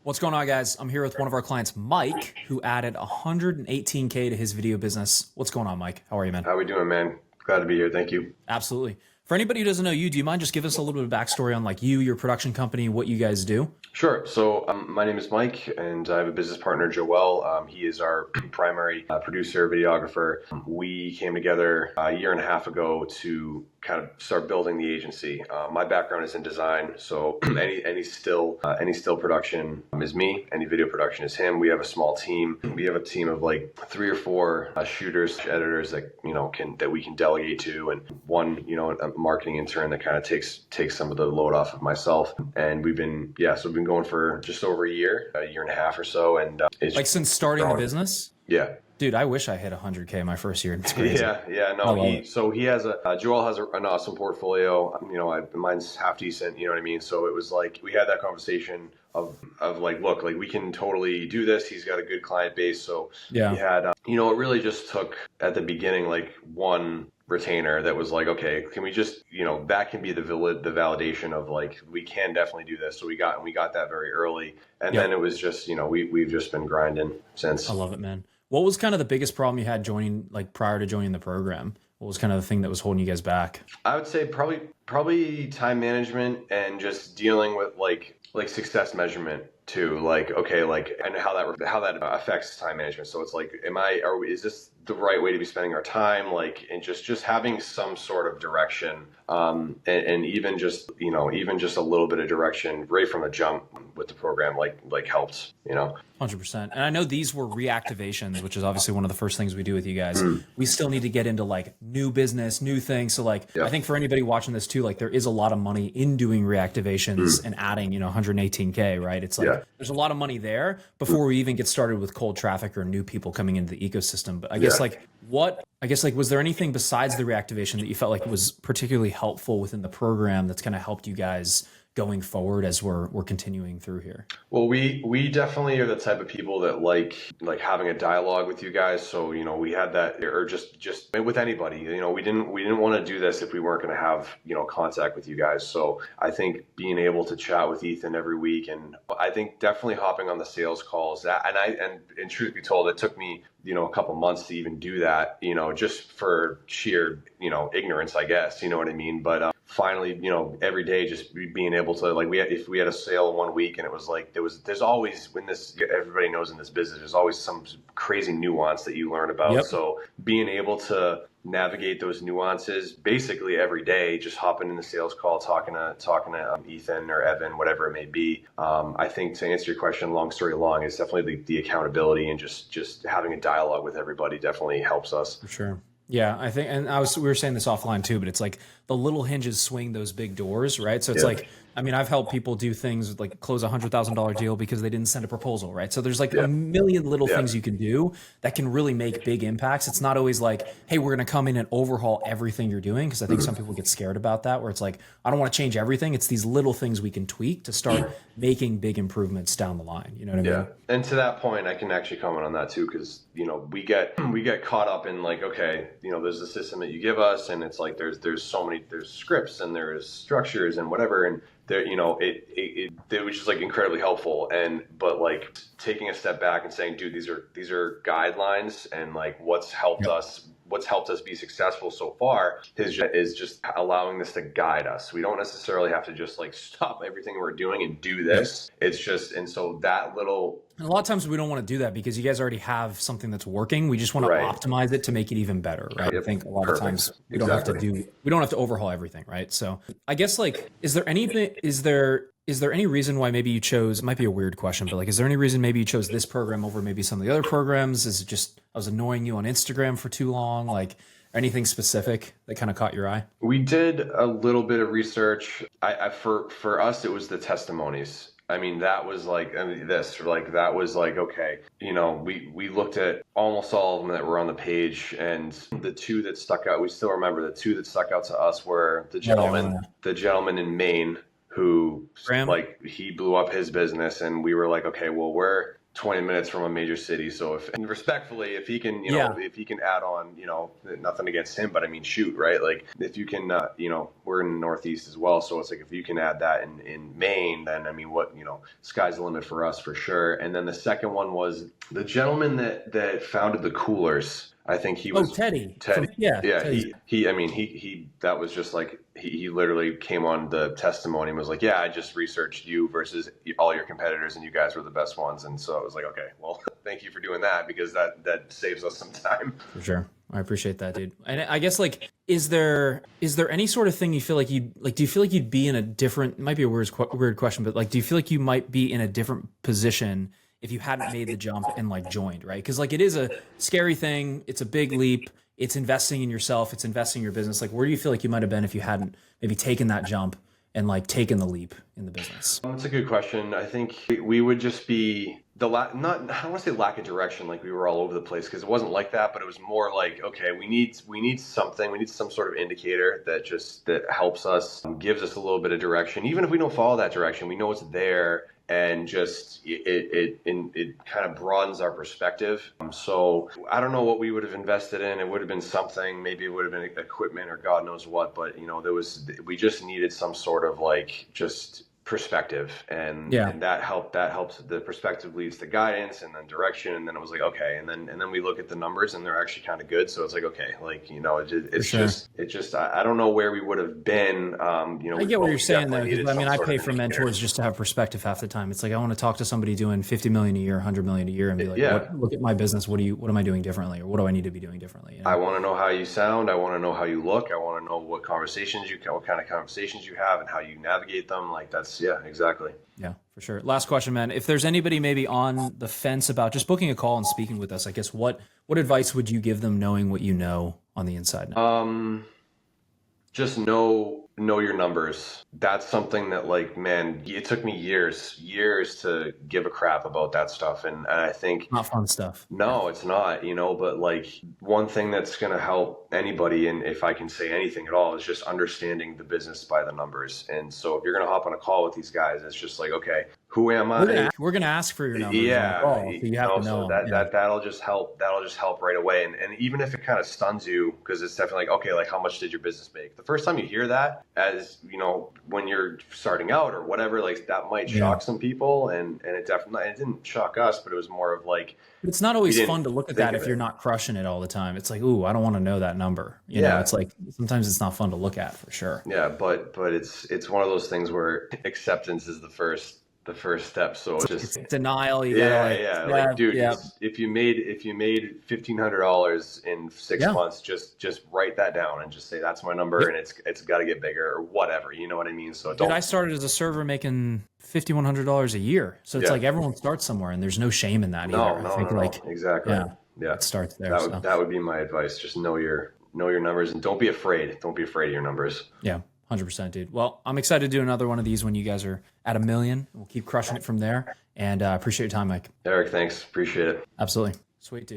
What's going on, guys? I'm here with one of our clients, Mike, who added 118K to his video business. What's going on, Mike? How are you, man? How we doing, man? Glad to be here. Thank you. Absolutely. For anybody who doesn't know you, do you mind just giving us a little bit of backstory on like you, your production company, what you guys do? Sure. So my name is Mike, and I have a business partner, Joel. He is our primary producer, videographer. We came together a year and a half ago to kind of start building the agency. My background is in design, so any still production is me. Any video production is him. We have a small team. We have a team of like 3 or 4 shooters, editors that that we can delegate to, and one a marketing intern that kind of takes some of the load off of myself. And we've been going for just over a year and a half or so, and it's like since starting the business. Yeah. Dude, I wish I hit 100K my first year. It's crazy. He has Joel has an awesome portfolio. Mine's half decent. You know what I mean? So it was like we had that conversation of like, look, like we can totally do this. He's got a good client base. So yeah, we had, it really just took at the beginning like one retainer that was like, okay, can we just, that can be the validation of like, we can definitely do this. So we got that very early. And then it was just, we've just been grinding since. I love it, man. What was kind of the biggest problem you had prior to joining the program? What was kind of the thing that was holding you guys back? I would say probably time management and just dealing with like success measurement too. Like, okay, like, and how that affects time management. So it's like, is this the right way to be spending our time? Like, and just having some sort of direction, and even just a little bit of direction right from the jump with the program, like helped, 100%. And I know these were reactivations, which is obviously one of the first things we do with you guys. We still need to get into like new business, new things. So like, I think for anybody watching this too, like there is a lot of money in doing reactivations and adding, 118K, right? It's like, there's a lot of money there before we even get started with cold traffic or new people coming into the ecosystem. But I guess was there anything besides the reactivation that you felt like was particularly helpful within the program that's kind of helped you guys going forward as we're continuing through here? Well, we definitely are the type of people that like having a dialogue with you guys. So, we had that, or just with anybody, we didn't want to do this if we weren't going to have, contact with you guys. So I think being able to chat with Ethan every week, and I think definitely hopping on the sales calls, and truth be told, it took me, a couple months to even do that, just for sheer, ignorance, I guess, you know what I mean? But, finally, every day just being able to, like, if we had a sale in one week, and it was like there's always, everybody knows in this business, there's always some crazy nuance that you learn about. So being able to navigate those nuances basically every day, just hopping in the sales call, talking to Ethan or Evan, whatever it may be. I think, to answer your question, long story long, is definitely the accountability, and just having a dialogue with everybody definitely helps us. For sure. Yeah, I think, and we were saying this offline too, but it's like the little hinges swing those big doors, right? So it's like, I mean, I've helped people do things like close a $100,000 deal because they didn't send a proposal, right? So there's like a million little things you can do that can really make big impacts. It's not always like, hey, we're going to come in and overhaul everything you're doing, because I think some people get scared about that, where it's like, I don't want to change everything. It's these little things we can tweak to start making big improvements down the line. You know what I mean? Yeah. And to that point, I can actually comment on that too, because we get caught up in like, okay, there's the system that you give us, and it's like there's scripts and there's structures and whatever, and there, it was just like incredibly helpful. But like taking a step back and saying, dude, these are guidelines, and like what's helped us be successful so far is just allowing this to guide us. We don't necessarily have to just like stop everything we're doing and do this. It's just, and so that little. And a lot of times we don't want to do that because you guys already have something that's working. We just want to optimize it to make it even better, right? I think a lot of times we don't have to overhaul everything, right? So I guess like, is there any reason why maybe you chose, it might be a weird question, but like, is there any reason maybe you chose this program over maybe some of the other programs? Is it just, I was annoying you on Instagram for too long? Like anything specific that kind of caught your eye? We did a little bit of research. For us, it was the testimonies. I mean, that was like, that was like, okay, we looked at almost all of them that were on the page, and the two that stuck out, we still remember the two that stuck out to us were the gentleman in Maine, who like he blew up his business, and we were like, okay, well, 20 minutes from a major city. So if, and respectfully, if he can, you know, if he can add on, you know, nothing against him, but I mean, shoot, right? Like if you can, you know, we're in the Northeast as well. So it's like, if you can add that in Maine, then I mean, what, you know, sky's the limit for us for sure. And then the second one was the gentleman that founded the Coolers. I think he was Teddy. Yeah. Teddy's. He, I mean, he, that was just like, he literally came on the testimony and was like, yeah, I just researched you versus all your competitors and you guys were the best ones. And so I was like, okay, well, thank you for doing that, because that saves us some time. For sure. I appreciate that, dude. And I guess, like, is there any sort of thing you feel like do you feel like you'd be in a different, it might be a weird question, but like, do you feel like you might be in a different position if you hadn't made the jump and like joined, right? Because like, it is a scary thing. It's a big leap. It's investing in yourself. It's investing in your business. Like, where do you feel like you might have been if you hadn't maybe taken that jump and like taken the leap in the business? That's a good question. I think we would just be I don't want to say lack of direction, like we were all over the place, because it wasn't like that, but it was more like, okay, we need something, we need some sort of indicator that helps us, gives us a little bit of direction. Even if we don't follow that direction, we know it's there. And just it kind of broadens our perspective. So I don't know what we would have invested in. It would have been something. Maybe it would have been equipment or God knows what. But you know, we just needed some sort of like just perspective, and that helps. The perspective leads to guidance and then direction, and then it was like, okay, and then we look at the numbers and they're actually kind of good. So it's like, okay, like, you know, it's just I don't know where we would have been. You know, I get what you're saying though, because I mean, I pay for mentors just to have perspective half the time. It's like, I want to talk to somebody doing 50 million a year, 100 million a year, and be like, look at my business. What am I doing differently, or what do I need to be doing differently? You know? I want to know how you sound. I want to know how you look. I want to know what kind of conversations you have and how you navigate them. Like yeah, exactly. Yeah, for sure. Last question, man. If there's anybody maybe on the fence about just booking a call and speaking with us, I guess what advice would you give them, knowing what you know on the inside now? Just know your numbers. That's something that, like, man, it took me years to give a crap about that stuff. And I think not fun stuff. No, it's not, you know, but like one thing that's going to help anybody, and if I can say anything at all, is just understanding the business by the numbers. And so if you're going to hop on a call with these guys, it's just like, okay, who am I? We're going to ask for your numbers. Yeah. So you have to know. So that'll just help right away. And even if it kind of stuns you, because it's definitely like, okay, like how much did your business make? The first time you hear that, as you know, when you're starting out or whatever, like that might shock some people. And it didn't shock us, but it was more of like, it's not always fun to look at that if you're not crushing it all the time. It's like, ooh, I don't want to know that number. You know, it's like, sometimes it's not fun to look at, for sure. Yeah, but it's one of those things where acceptance is the first step. So it's denial. Like, dude, if you made $1,500 in 6 months, just write that down and just say that's my number, and it's got to get bigger or whatever. You know what I mean? So I started as a server making $5,100 a year. So it's like everyone starts somewhere, and there's no shame in that either. I think exactly. Yeah, it starts there. That would be my advice. Just know your numbers, and don't be afraid. Don't be afraid of your numbers. Yeah. 100%, dude. Well, I'm excited to do another one of these when you guys are at 1 million. We'll keep crushing it from there. And I appreciate your time, Mike. Eric, thanks. Appreciate it. Absolutely. Sweet, dude.